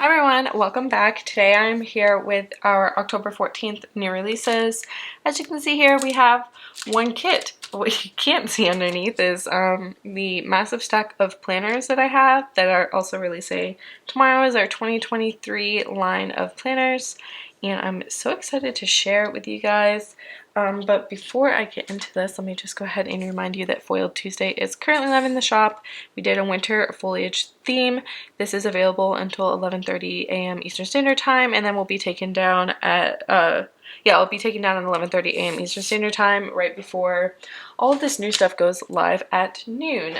Hi everyone, welcome back. Today I'm here with our October 14th new releases. As you can see here, we have one kit. What you can't see underneath is the massive stack of planners that I have that are also releasing. Tomorrow is our 2023 line of planners, and I'm so excited to share it with you guys. But before I get into this, let me just go ahead and remind you that Foiled Tuesday is currently live in the shop. We did a winter foliage theme. This is available until 11:30 a.m. Eastern Standard Time, and then we'll be taken down at it'll be taken down at 11:30 a.m. Eastern Standard Time, right before all of this new stuff goes live at noon.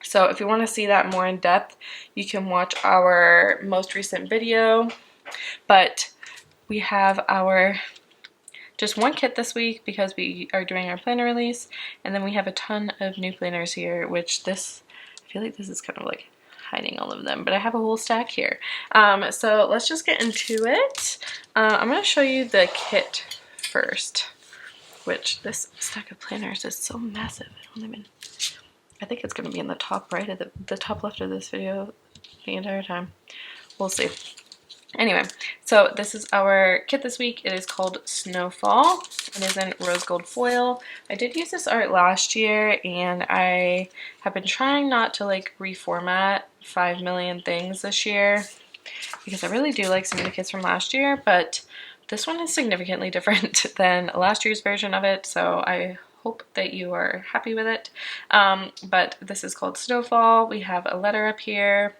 So if you want to see that more in depth, you can watch our most recent video. But we have our just one kit this week because we are doing our planner release, and then we have a ton of new planners here, which I feel like this is kind of like hiding all of them, but I have a whole stack here. So let's just get into it. I'm going to show you the kit first, which this stack of planners is so massive. I think it's going to be in the top right of the top left of this video the entire time. We'll see. Anyway, so this is our kit this week. It is called Snowfall. It is in rose gold foil. I did use this art last year, and I have been trying not to like reformat 5 million things this year because I really do like some of the kits from last year, but this one is significantly different than last year's version of it, so I hope that you are happy with it. But this is called Snowfall. We have a letter up here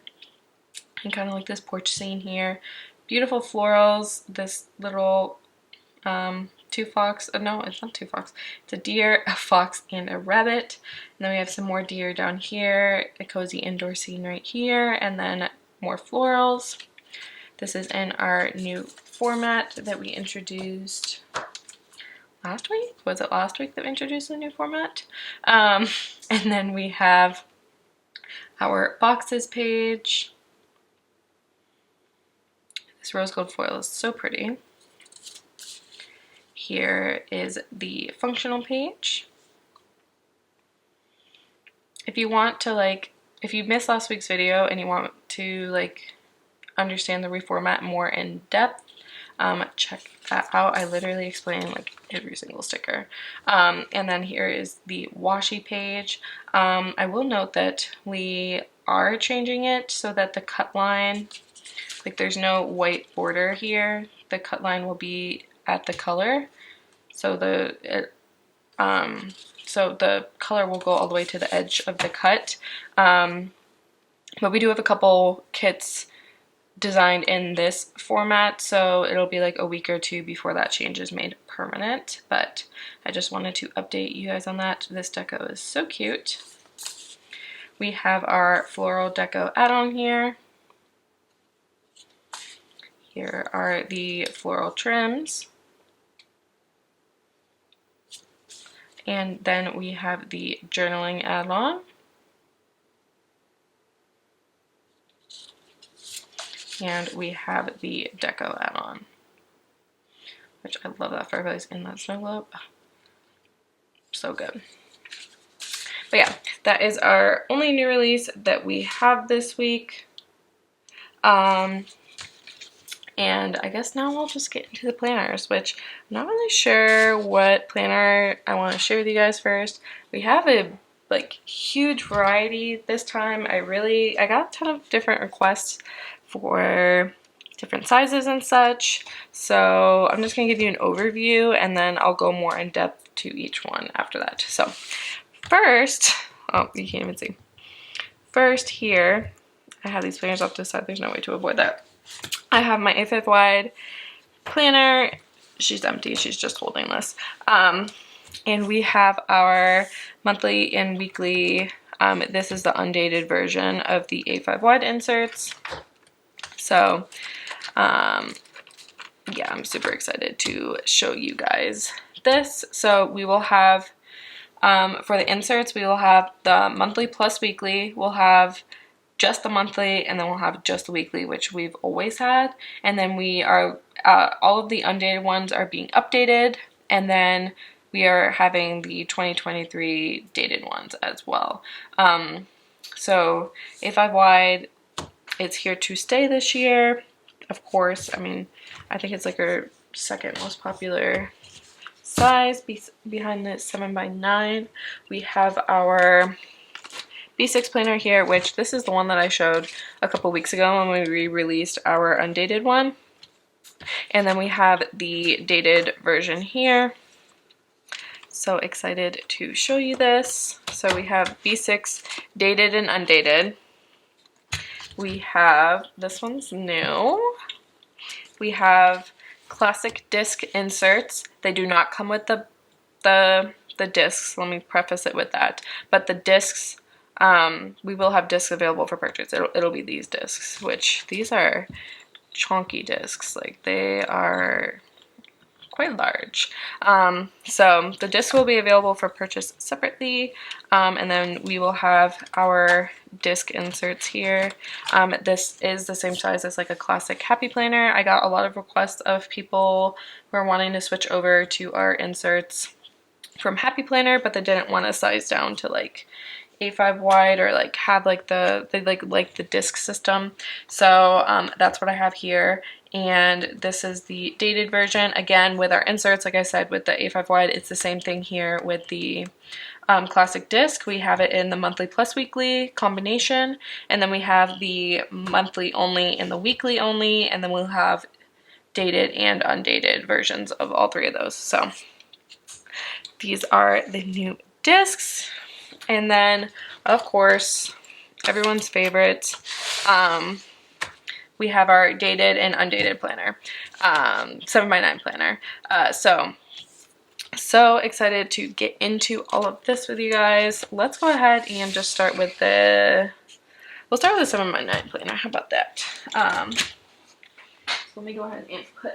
and kind of like this porch scene here. Beautiful florals, this little two fox, no, it's not two fox, it's a deer, a fox, and a rabbit. And then we have some more deer down here, a cozy indoor scene right here, and then more florals. This is in our new format that we introduced last week. Was it last week that we introduced the new format? And then we have our boxes page. This rose gold foil is so pretty. Here is the functional page. If you want to if you missed last week's video and you want to understand the reformat more in depth, check that out. I literally explain every single sticker. And then here is the washi page. I will note that we are changing it so that the cut line, there's no white border here. The cut line will be at the color, so the color will go all the way to the edge of the cut. But we do have a couple kits designed in this format, so it'll be like a week or two before that change is made permanent. But I just wanted to update you guys on that. This deco is so cute. We have our floral deco add-on here. Here are the floral trims. And then we have the journaling add-on. And we have the deco add-on, which I love that fireplace in that snow globe. So good. But yeah, that is our only new release that we have this week. And I guess now we'll just get into the planners, which I'm not really sure what planner I want to share with you guys first. We have a huge variety this time. I got a ton of different requests for different sizes and such. So I'm just gonna give you an overview, and then I'll go more in depth to each one after that. So first, oh, you can't even see. First here, I have these planners off to the side. There's no way to avoid that. I have my A5 wide planner. She's empty, she's just holding this. And we have our monthly and weekly, this is the undated version of the A5 wide inserts. So, yeah, I'm super excited to show you guys this. So we will have, for the inserts, we will have the monthly plus weekly. We'll have just the monthly, and then we'll have just the weekly, which we've always had. And then we are, all of the undated ones are being updated, and then we are having the 2023 dated ones as well. So A5 wide, It's here to stay this year. Of course, I mean, I think it's like our second most popular size. Behind the 7x9, we have our B6 planner here, which this is the one that I showed a couple weeks ago when we re-released our undated one. And then we have the dated version here. So excited to show you this. So we have B6 dated and undated. We have, this one's new. We have classic disc inserts. They do not come with the discs. Let me preface it with that. But the discs, we will have discs available for purchase. It'll be these discs, which these are chunky discs. Like, they are quite large. So the disc will be available for purchase separately, and then we will have our disc inserts here. This is the same size as like a classic happy planner. I got a lot of requests of people who are wanting to switch over to our inserts from happy planner, but they didn't want to size down to like A5 wide or like have like they like the disc system. So that's what I have here. And this is the dated version. Again, with our inserts, like I said, with the A5 wide, it's the same thing here with the classic disc. We have it in the monthly plus weekly combination, and then we have the monthly only and the weekly only, and then we'll have dated and undated versions of all three of those. So these are the new discs. And then, of course, everyone's favorite, we have our dated and undated planner, 7x9 planner. So excited to get into all of this with you guys. Let's go ahead and just start with we'll start with the 7x9 planner. How about that? Let me go ahead and put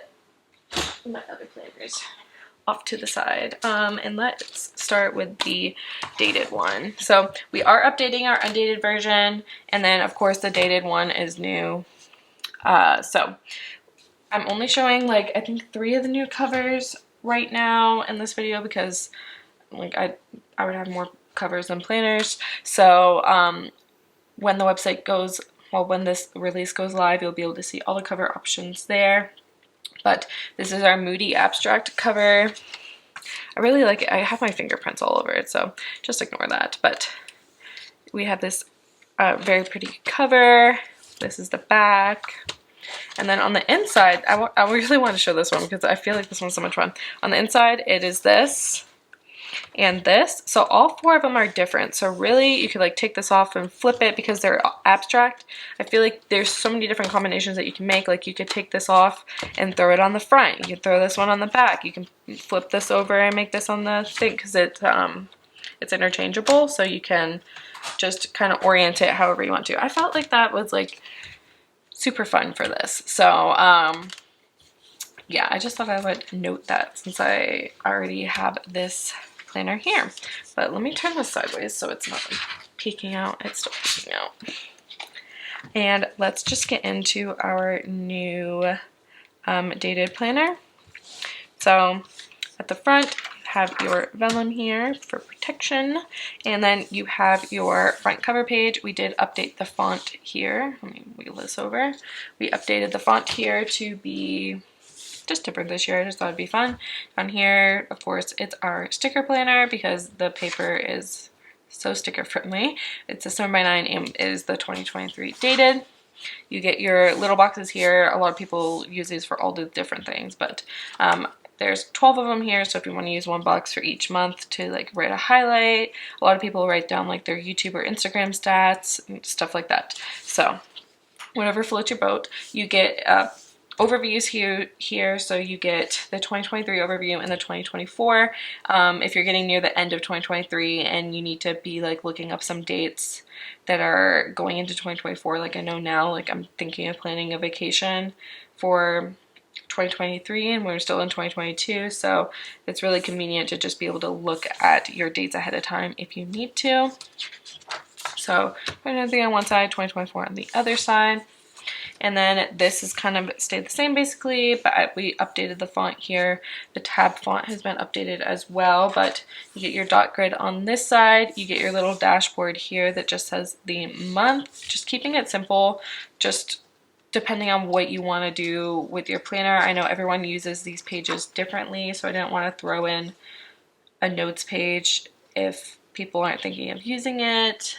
my other planners off to the side, and let's start with the dated one. So we are updating our undated version, and then of course the dated one is new. So I'm only showing like I think 3 of the new covers right now in this video because like I would have more covers than planners. So when the website goes, well, when this release goes live, you'll be able to see all the cover options there. But this is our Moody abstract cover. I really like it. I have my fingerprints all over it, so just ignore that. But we have this very pretty cover. This is the back. And then on the inside, I really want to show this one because I feel like this one's so much fun. On the inside, it is this and this. So all 4 of them are different. So really, you could like take this off and flip it because they're abstract. I feel like there's so many different combinations that you can make. Like you could take this off and throw it on the front. You can throw this one on the back. You can flip this over and make this on the thing because it's interchangeable. So you can just kind of orient it however you want to. I felt like that was like super fun for this. So yeah, I just thought I would note that since I already have this planner here. But let me turn this sideways so it's not like peeking out. It's still peeking out. And let's just get into our new dated planner. So at the front, have your vellum here for protection, and then you have your front cover page. We did update the font here. Let me wheel this over. We updated the font here to be just different this year. I just thought it'd be fun. Down here, of course, it's our sticker planner because the paper is so sticker friendly. It's a 7x9 and is the 2023 dated. You get your little boxes here. A lot of people use these for all the different things, but there's 12 of them here, so if you want to use 1 box for each month to like write a highlight. A lot of people write down like their YouTube or Instagram stats and stuff like that. So whatever floats your boat. You get overviews here, so you get the 2023 overview and the 2024. If you're getting near the end of 2023 and you need to be like looking up some dates that are going into 2024, like I know now, like I'm thinking of planning a vacation for 2023 and we're still in 2022, so it's really convenient to just be able to look at your dates ahead of time if you need to. So 2023 on one side, 2024 on the other side. And then this is kind of stayed the same basically, but we updated the font here. The tab font has been updated as well, but you get your dot grid on this side. You get your little dashboard here that just says the month, just keeping it simple, just depending on what you want to do with your planner. I know everyone uses these pages differently, so I didn't want to throw in a notes page if people aren't thinking of using it.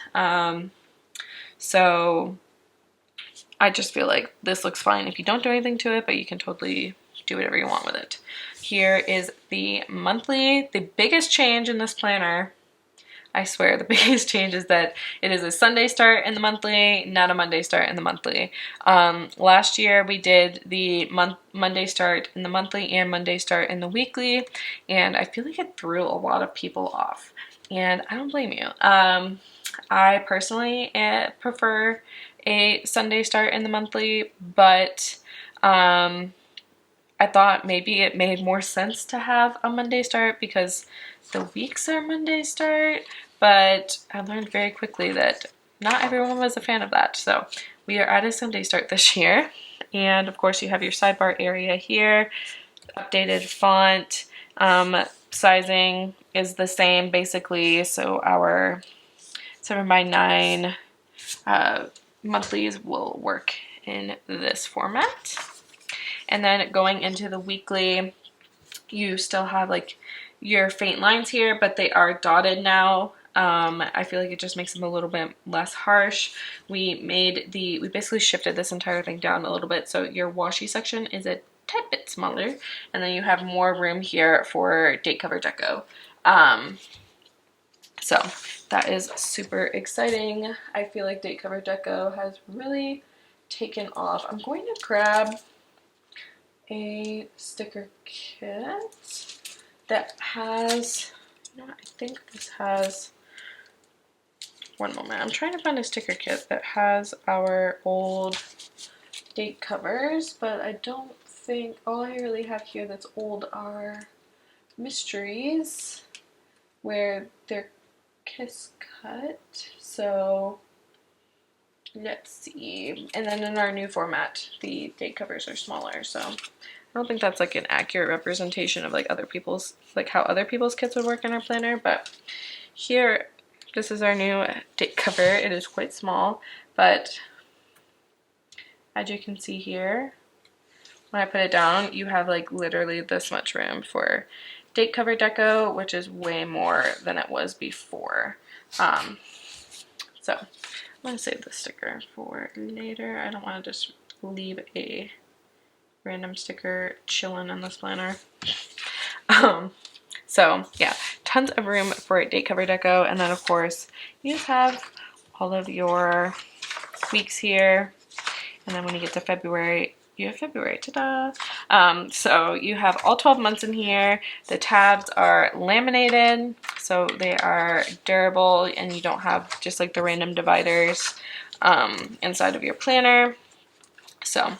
So I just feel like this looks fine if you don't do anything to it, but you can totally do whatever you want with it. Here is the monthly. The biggest change in this planner, I swear, the biggest change is that it is a Sunday start in the monthly, not a Monday start in the monthly. Last year we did the Monday start in the monthly and Monday start in the weekly, and I feel like it threw a lot of people off, and I don't blame you. I personally prefer a Sunday start in the monthly, but I thought maybe it made more sense to have a Monday start because the weeks are Monday start, but I learned very quickly that not everyone was a fan of that. So we are at a Sunday start this year. And of course you have your sidebar area here, updated font, sizing is the same basically. So our 7x9 monthlies will work in this format. And then going into the weekly, you still have like your faint lines here, but they are dotted now. I feel like it just makes them a little bit less harsh. We basically shifted this entire thing down a little bit, so your washi section is a tad bit smaller, and then you have more room here for date cover deco. So that is super exciting. I feel like date cover deco has really taken off. I'm going to grab a sticker kit that has, I think this has, one moment, I'm trying to find a sticker kit that has our old date covers, but I don't think, all I really have here that's old are mysteries where they're kiss cut. So let's see. And then in our new format, the date covers are smaller, so I don't think that's like an accurate representation of like other people's, like how other people's kits would work in our planner. But here, this is our new date cover. It is quite small, but as you can see here, when I put it down, you have like literally this much room for date cover deco, which is way more than it was before. So I'm gonna save the sticker for later. I don't want to just leave a random sticker chilling in this planner. So yeah, tons of room for date cover deco, and then of course you just have all of your weeks here, and then when you get to February, you have February, ta-da! So you have all 12 months in here. The tabs are laminated, so they are durable, and you don't have just like the random dividers inside of your planner. So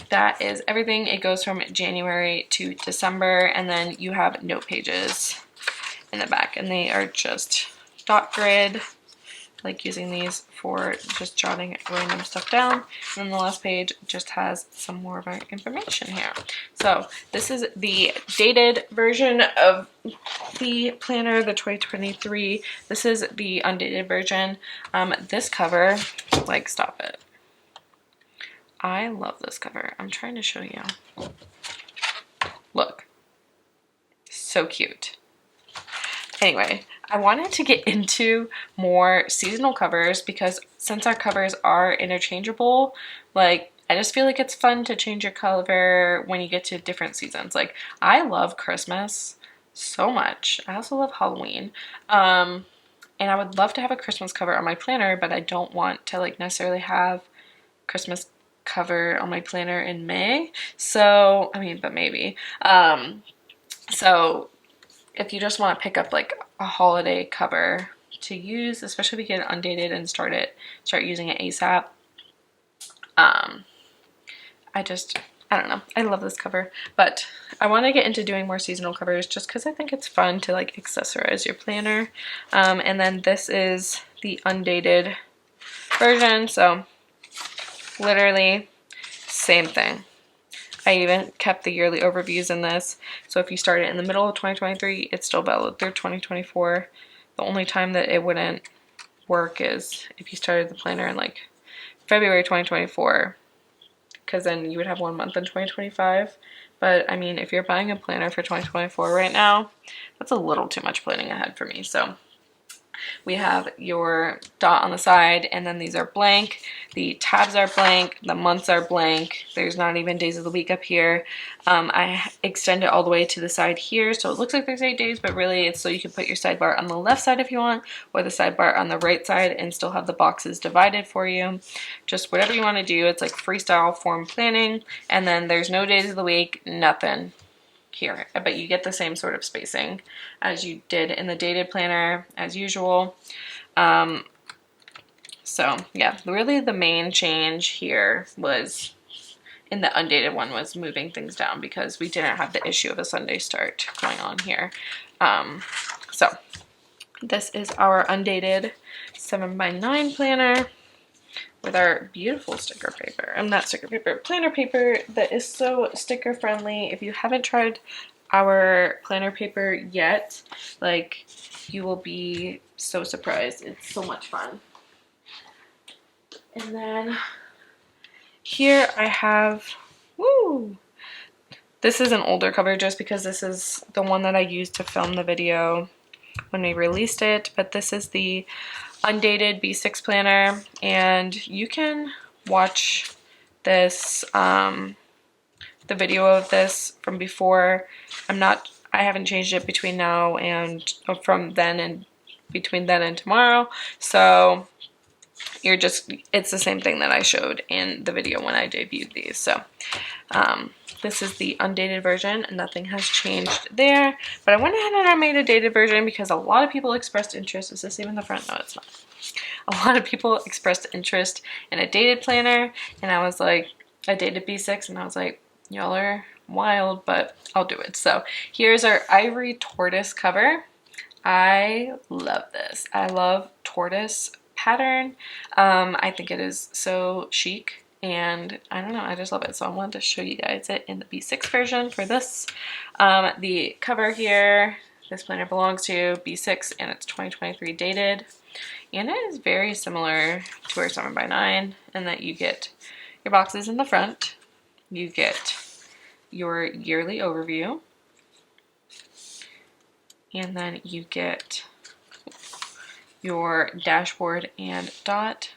that is everything. It goes from January to December, and then you have note pages in the back, and they are just dot grid, like using these for just jotting random stuff down. And then the last page just has some more of our information here. So this is the dated version of the planner, the 2023. This is the undated version. This cover, like, stop it. I love this cover. I'm trying to show you. Look. So cute. Anyway, I wanted to get into more seasonal covers because since our covers are interchangeable, like, I just feel like it's fun to change your cover when you get to different seasons. Like, I love Christmas so much. I also love Halloween. And I would love to have a Christmas cover on my planner, but I don't want to like necessarily have Christmas cover on my planner in May. So, I mean, but maybe. So if you just want to pick up like a holiday cover to use, especially if you get it undated and start using it ASAP. I don't know. I love this cover, but I want to get into doing more seasonal covers just because I think it's fun to like accessorize your planner. And then this is the undated version. So literally same thing. I even kept the yearly overviews in this. So if you started in the middle of 2023, it's still valid through 2024. The only time that it wouldn't work is if you started the planner in like February 2024, because then you would have 1 month in 2025. But I mean, if you're buying a planner for 2024 right now, that's a little too much planning ahead for me. So we have your dot on the side, and then these are blank. The tabs are blank, the months are blank. There's not even days of the week up here. I extend it all the way to the side here, so it looks like there's 8 days, but really it's so you can put your sidebar on the left side if you want, or the sidebar on the right side, and still have the boxes divided for you. Just whatever you want to do. It's like freestyle form planning, and then there's no days of the week, nothing here, but you get the same sort of spacing as you did in the dated planner as usual. So yeah, really the main change here was in the undated one was moving things down because we didn't have the issue of a Sunday start going on here. So this is our undated 7x9 planner with our beautiful sticker paper. Not sticker paper, planner paper that is so sticker friendly. If you haven't tried our planner paper yet, like, you will be so surprised. It's so much fun. And then here I have, this is an older cover just because this is the one that I used to film the video when we released it, but this is the Undated B6 planner, and you can watch this, the video of this from before. I haven't changed it between now and from then and between then and tomorrow, so it's the same thing that I showed in the video when I debuted these. So this is the undated version, and nothing has changed there. But I went ahead and I made a dated version because a lot of people expressed interest. Is this even the front? No, it's not. A lot of people expressed interest in a dated planner, and I was like, I dated B6, and I was like, y'all are wild, but I'll do it. So here's our ivory tortoise cover. I love this. I love tortoise pattern. I think it is so chic. And I don't know, I just love it. So I wanted to show you guys it in the B6 version for this. The cover here, this planner belongs to B6 and it's 2023 dated. And it is very similar to our 7x9 in that you get your boxes in the front, you get your yearly overview, and then you get your dashboard and dot,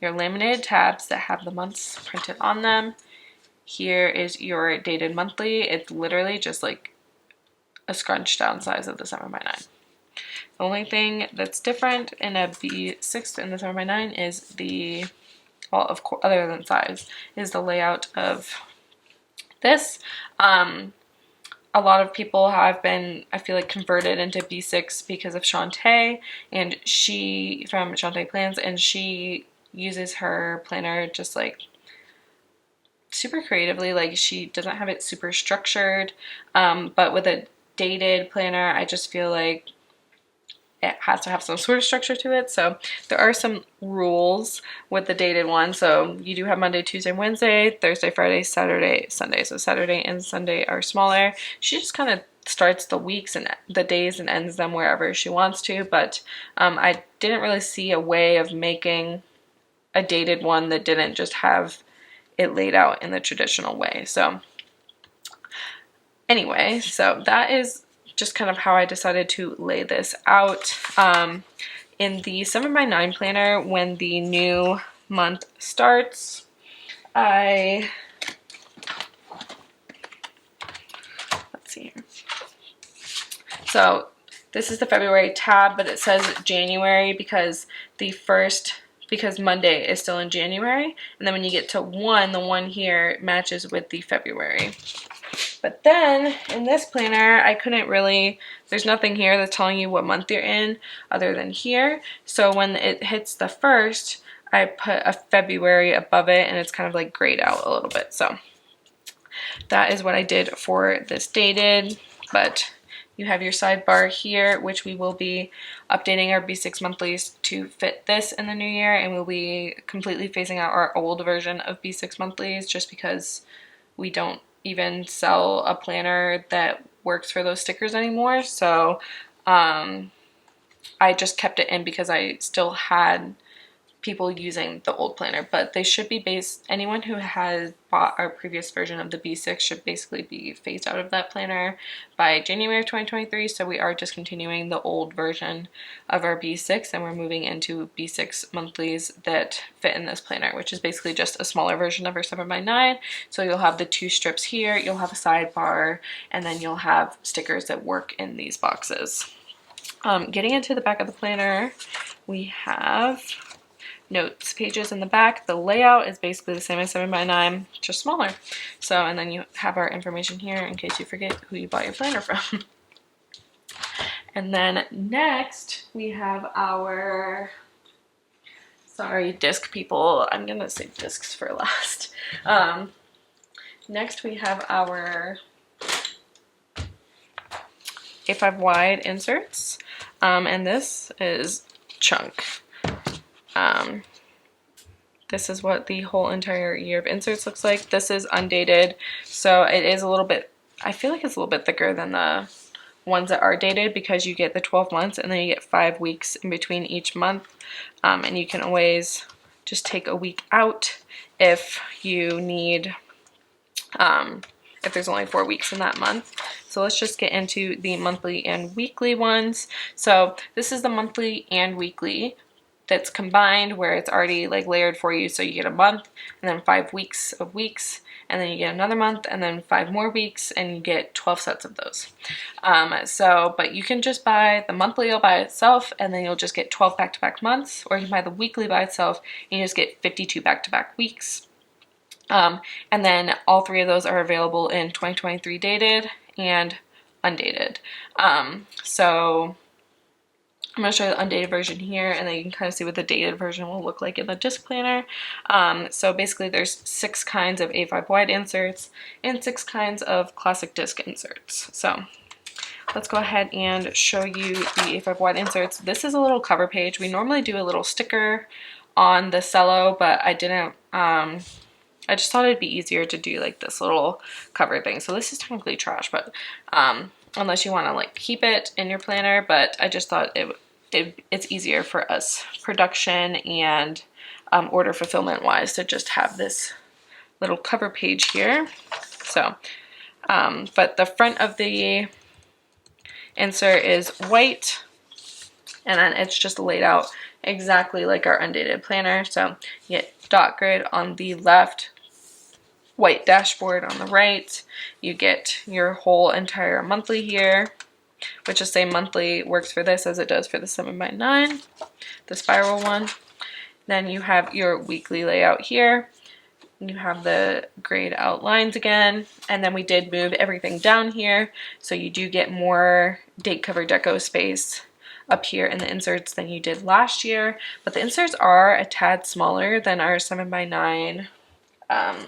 your laminated tabs that have the months printed on them. Here is your dated monthly. It's literally just like a scrunched down size of the 7x9. The only thing that's different in a B6 and the 7x9 is the, well, of course, other than size, is the layout of this. A lot of people have been, I feel like, converted into B6 because of Shantae, and she, from Shantae Plans, and she uses her planner just like super creatively. Like, she doesn't have it super structured, but with a dated planner, I just feel like it has to have some sort of structure to it. So there are some rules with the dated one. So you do have Monday, Tuesday, Wednesday, Thursday, Friday, Saturday, Sunday. So Saturday and Sunday are smaller. She just kind of starts the weeks and the days and ends them wherever she wants to. But I didn't really see a way of making a dated one that didn't just have it laid out in the traditional way. So anyway, so that is just kind of how I decided to lay this out. In the 7x9 planner, when the new month starts, let's see here. So this is the February tab, but it says January because because Monday is still in January, and then when you get to 1, the 1 here matches with the February. But then in this planner, I couldn't really, there's nothing here that's telling you what month you're in other than here. So when it hits the 1st, I put a February above it, and it's kind of like grayed out a little bit. So that is what I did for this dated, but You have your sidebar here, which we will be updating our B6 monthlies to fit this in the new year, and we'll be completely phasing out our old version of B6 monthlies just because we don't even sell a planner that works for those stickers anymore. So I just kept it in because I still had people using the old planner, but they should be based, anyone who has bought our previous version of the B6 should basically be phased out of that planner by January of 2023. So we are discontinuing the old version of our B6 and we're moving into B6 monthlies that fit in this planner, which is basically just a smaller version of our 7x9. So you'll have the 2 strips here, you'll have a sidebar, and then you'll have stickers that work in these boxes. Getting into the back of the planner, we have notes pages in the back. The layout is basically the same as 7x9, just smaller. So, and then you have our information here in case you forget who you bought your planner from. And then next we have our, sorry, disc people, I'm gonna say discs for last. Next we have our A5 wide inserts, and this is chunk. This is what the whole entire year of inserts looks like. This is undated, so it is a little bit, I feel like it's a little bit thicker than the ones that are dated because you get the 12 months and then you get 5 weeks in between each month, and you can always just take a week out if you need, if there's only 4 weeks in that month. So let's just get into the monthly and weekly ones. So this is the monthly and weekly that's combined, where it's already like layered for you. So you get a month and then 5 weeks of weeks, and then you get another month and then 5 more weeks, and you get 12 sets of those. But you can just buy the monthly all by itself and then you'll just get 12 back-to-back months, or you can buy the weekly by itself and you just get 52 back-to-back weeks. And then all 3 of those are available in 2023 dated and undated. So I'm going to show you the undated version here, and then you can kind of see what the dated version will look like in the disc planner. So basically there's 6 kinds of A5 wide inserts and 6 kinds of classic disc inserts. So let's go ahead and show you the A5 wide inserts. This is a little cover page. We normally do a little sticker on the cello, but I didn't, I just thought it'd be easier to do like this little cover thing. So this is technically trash, but unless you want to like keep it in your planner, but I just thought it's easier for us production and order fulfillment wise to just have this little cover page here. So, but the front of the insert is white, and then it's just laid out exactly like our undated planner. So you get dot grid on the left, white dashboard on the right. You get your whole entire monthly here, which the same monthly works for this as it does for the 7x9, the spiral one. Then you have your weekly layout here. You have the grayed out lines again, and then we did move everything down here, so you do get more date cover deco space up here in the inserts than you did last year, but the inserts are a tad smaller than our 7x9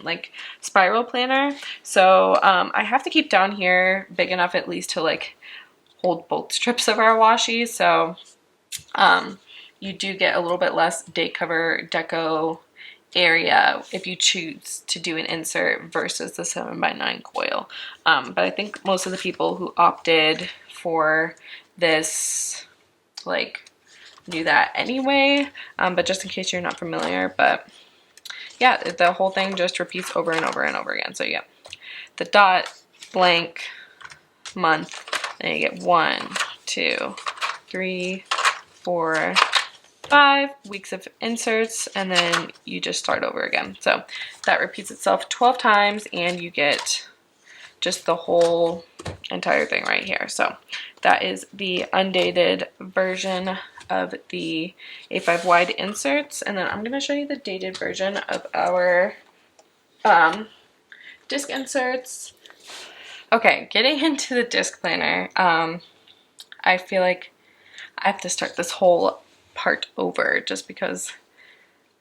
like spiral planner. So I have to keep down here big enough at least to like hold both strips of our washi. So you do get a little bit less date cover deco area if you choose to do an insert versus the 7x9 coil. But I think most of the people who opted for this like knew that anyway, but just in case you're not familiar. But yeah, the whole thing just repeats over and over and over again. So yeah, the dot, blank, month, and you get 1, 2, 3, 4, 5 weeks of inserts, and then you just start over again. So that repeats itself 12 times, and you get just the whole entire thing right here. So that is the undated version of the A5 wide inserts, and then I'm going to show you the dated version of our disc inserts. Okay, getting into the disc planner, I feel like I have to start this whole part over just because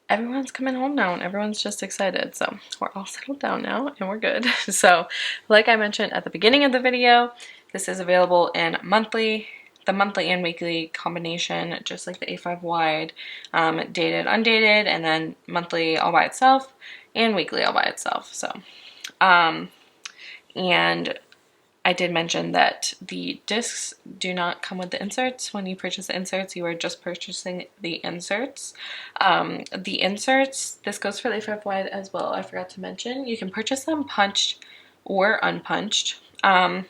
everyone's coming home now and everyone's just excited. So we're all settled down now and we're good. So like I mentioned at the beginning of the video, This is available in monthly, the monthly and weekly combination, just like the A5 wide, dated, undated, and then monthly all by itself and weekly all by itself. So, and I did mention that the discs do not come with the inserts. When you purchase the inserts, you are just purchasing the inserts. The inserts, this goes for the A5 wide as well, I forgot to mention. You can purchase them punched or unpunched. And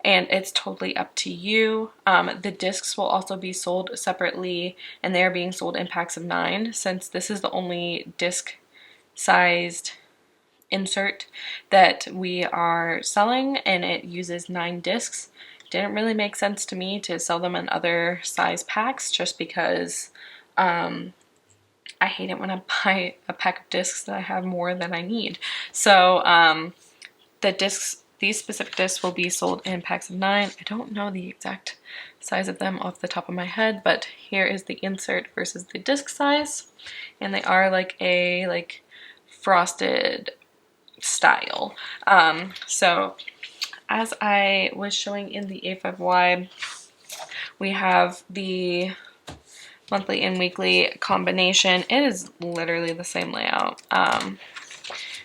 it's totally up to you. The discs will also be sold separately, and they are being sold in packs of 9, since this is the only disc sized insert that we are selling, and it uses 9 discs. Didn't really make sense to me to sell them in other size packs, just because I hate it when I buy a pack of discs that I have more than I need. So the discs, these specific discs, will be sold in packs of 9. I don't know the exact size of them off the top of my head, but here is the insert versus the disc size, and they are like a frosted style. So as I was showing in the A5Y, we have the monthly and weekly combination. It is literally the same layout.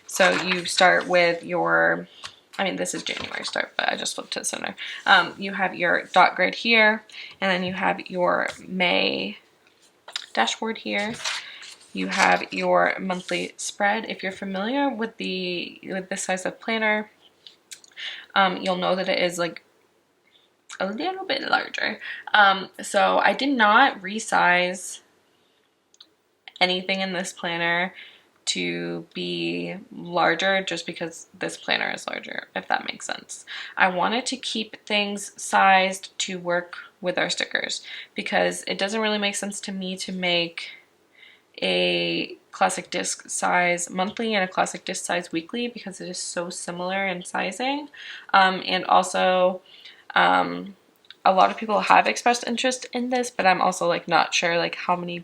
So you start with your, I mean, this is January start, but I just flipped to the center. You have your dot grid here, and then you have your May dashboard here. You have your monthly spread. If you're familiar with this size of planner, you'll know that it is like a little bit larger. So I did not resize anything in this planner to be larger just because this planner is larger, if that makes sense. I wanted to keep things sized to work with our stickers, because it doesn't really make sense to me to make a classic disc size monthly and a classic disc size weekly, because it is so similar in sizing. And also a lot of people have expressed interest in this, but I'm also like not sure like how many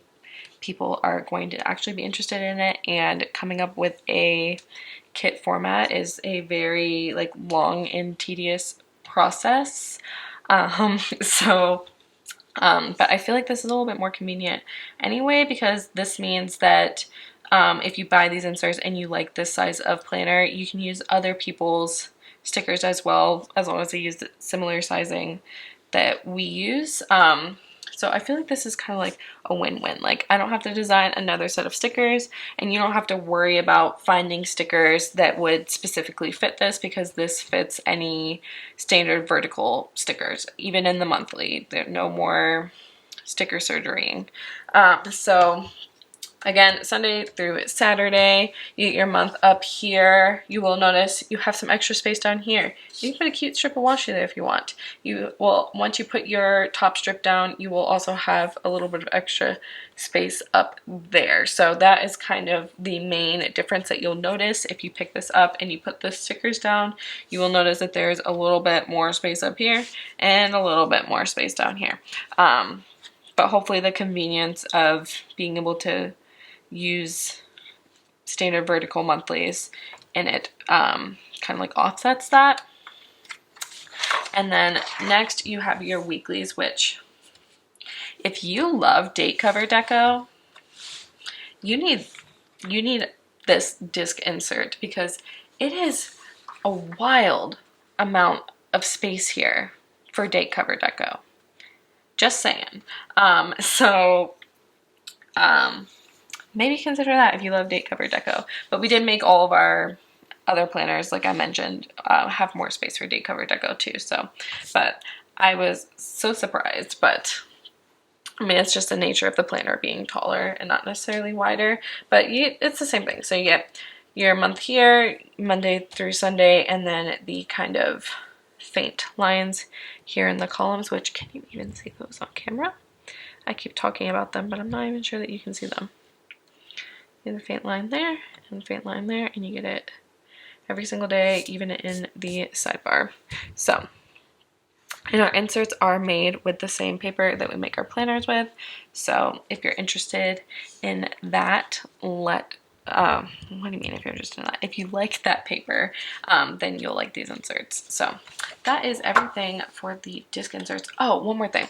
people are going to actually be interested in it, and coming up with a kit format is a very like long and tedious process. But I feel like this is a little bit more convenient anyway, because this means that if you buy these inserts and you like this size of planner, you can use other people's stickers as well, as long as they use the similar sizing that we use. So I feel like this is kind of like a win-win. Like, I don't have to design another set of stickers, and you don't have to worry about finding stickers that would specifically fit this, because this fits any standard vertical stickers, even in the monthly. There's no more sticker surgerying. So again, Sunday through Saturday, you get your month up here. You will notice you have some extra space down here. You can put a cute strip of washi there if you want. You will, once you put your top strip down, you will also have a little bit of extra space up there. So that is kind of the main difference that you'll notice if you pick this up and you put the stickers down. You will notice that there's a little bit more space up here and a little bit more space down here. But hopefully the convenience of being able to use standard vertical monthlies in it kind of like offsets that. And then next you have your weeklies, which if you love date cover deco, you need this disc insert, because it is a wild amount of space here for date cover deco. Just saying. Maybe consider that if you love date cover deco. But we did make all of our other planners, like I mentioned, have more space for date cover deco too. So, but I was so surprised. But I mean, it's just the nature of the planner being taller and not necessarily wider. But it's the same thing. So you get your month here, Monday through Sunday, and then the kind of faint lines here in the columns, which, can you even see those on camera? I keep talking about them, but I'm not even sure that you can see them. You get a faint line there and a faint line there, and you get it every single day, even in the sidebar. So, and our inserts are made with the same paper that we make our planners with. So if you're interested in that, let what do you mean if you're interested in that? If you like that paper, then you'll like these inserts. So that is everything for the disc inserts. Oh, one more thing.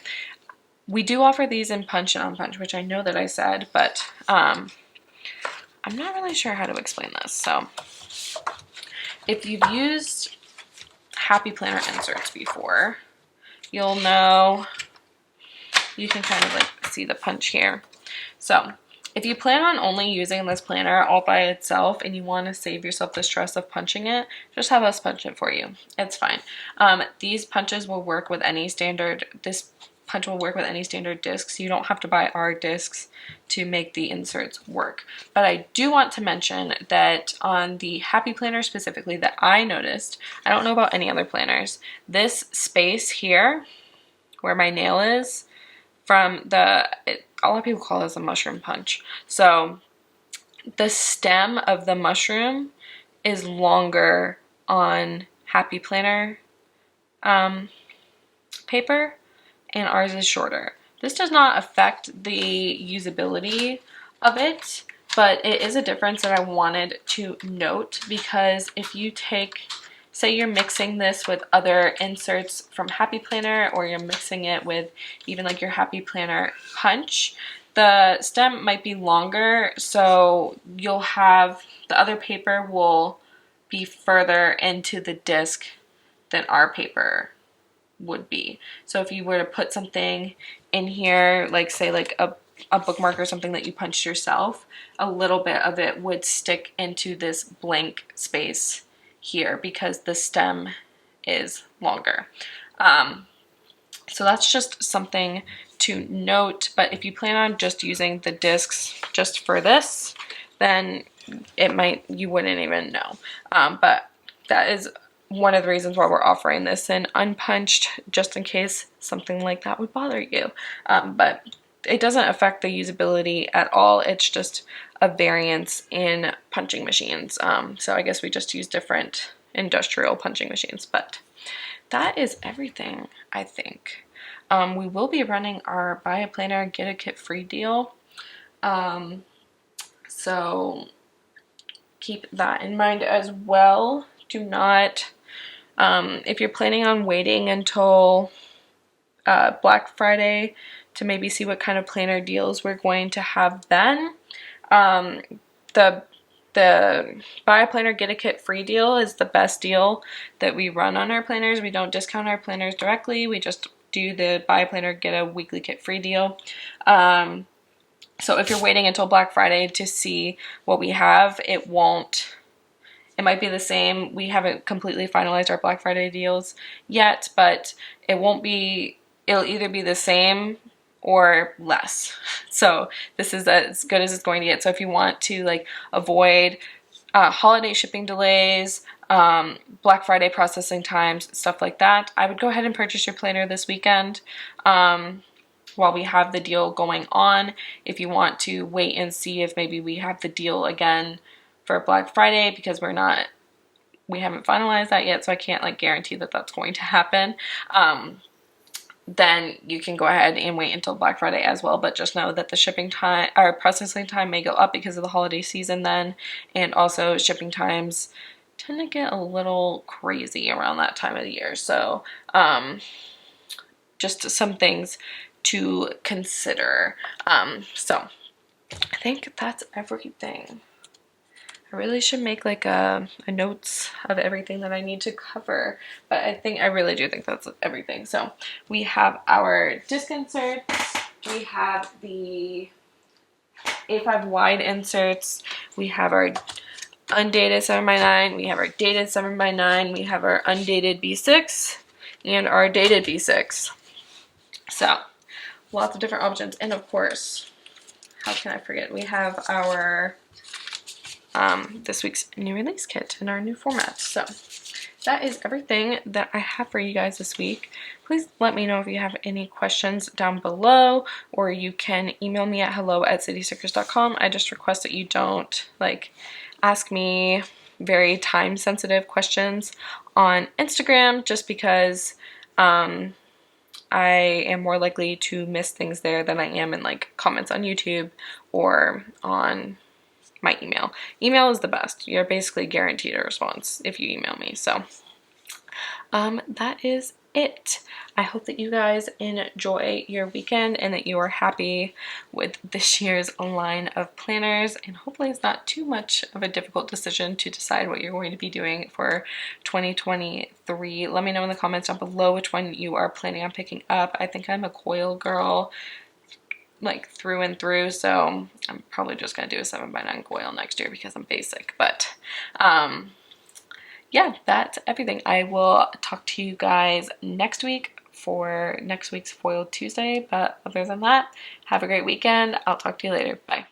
We do offer these in punch and unpunch, which I know that I said, but I'm not really sure how to explain this. So if you've used Happy Planner inserts before, you'll know, you can kind of like see the punch here. So if you plan on only using this planner all by itself and you want to save yourself the stress of punching it, just have us punch it for you. It's fine. These punches will work with any standard, this punch will work with any standard discs. You don't have to buy our discs to make the inserts work. But I do want to mention that on the Happy Planner specifically that I noticed, I don't know about any other planners, this space here where my nail is, from the, a lot of people call this a mushroom punch. So the stem of the mushroom is longer on Happy Planner paper, and ours is shorter. This does not affect the usability of it, but it is a difference that I wanted to note, because if you take, say you're mixing this with other inserts from Happy Planner, or you're mixing it with even like your Happy Planner punch, the stem might be longer, so you'll have, the other paper will be further into the disc than our paper would be. So if you were to put something in here, like say like a bookmark or something that you punched yourself, a little bit of it would stick into this blank space here because the stem is longer. So that's just something to note, but if you plan on just using the discs just for this, then it might, you wouldn't even know. But that is one of the reasons why we're offering this in unpunched, just in case something like that would bother you. But it doesn't affect the usability at all. It's just a variance in punching machines. So I guess we just use different industrial punching machines, but that is everything, I think. We will be running our buy a planner, get a kit free deal. So keep that in mind as well. Do not, if you're planning on waiting until Black Friday to maybe see what kind of planner deals we're going to have then, the buy a planner, get a kit free deal is the best deal that we run on our planners. We don't discount our planners directly. We just do the buy a planner, get a weekly kit free deal. So if you're waiting until Black Friday to see what we have, it might be the same. We haven't completely finalized our Black Friday deals yet, but it won't be, it'll either be the same or less. So this is as good as it's going to get. So if you want to like avoid holiday shipping delays, Black Friday processing times, stuff like that, I would go ahead and purchase your planner this weekend while we have the deal going on. If you want to wait and see if maybe we have the deal again for Black Friday, because we haven't finalized that yet, so I can't like guarantee that that's going to happen. Then you can go ahead and wait until Black Friday as well, but just know that the shipping time or processing time may go up because of the holiday season then, and also shipping times tend to get a little crazy around that time of the year. So just some things to consider. So I think that's everything. I really should make like a notes of everything that I need to cover, but I really do think that's everything. So we have our disc inserts, we have the A5 wide inserts, we have our undated 7x9, we have our dated 7x9, we have our undated B6, and our dated B6. So lots of different options, and of course, how can I forget, we have our this week's new release kit in our new format. So that is everything that I have for you guys this week. Please let me know if you have any questions down below, or you can email me at hello@citystickers.com. I just request that you don't like ask me very time sensitive questions on Instagram, just because I am more likely to miss things there than I am in like comments on YouTube or on my email. Email is the best. You're basically guaranteed a response if you email me. So that is it. I hope that you guys enjoy your weekend and that you are happy with this year's line of planners, and hopefully it's not too much of a difficult decision to decide what you're going to be doing for 2023. Let me know in the comments down below which one you are planning on picking up. I think I'm a coil girl, like through and through, so I'm probably just gonna do a 7x9 coil next year because I'm basic. But yeah, that's everything. I will talk to you guys next week for next week's Foiled Tuesday, but other than that, have a great weekend. I'll talk to you later. Bye.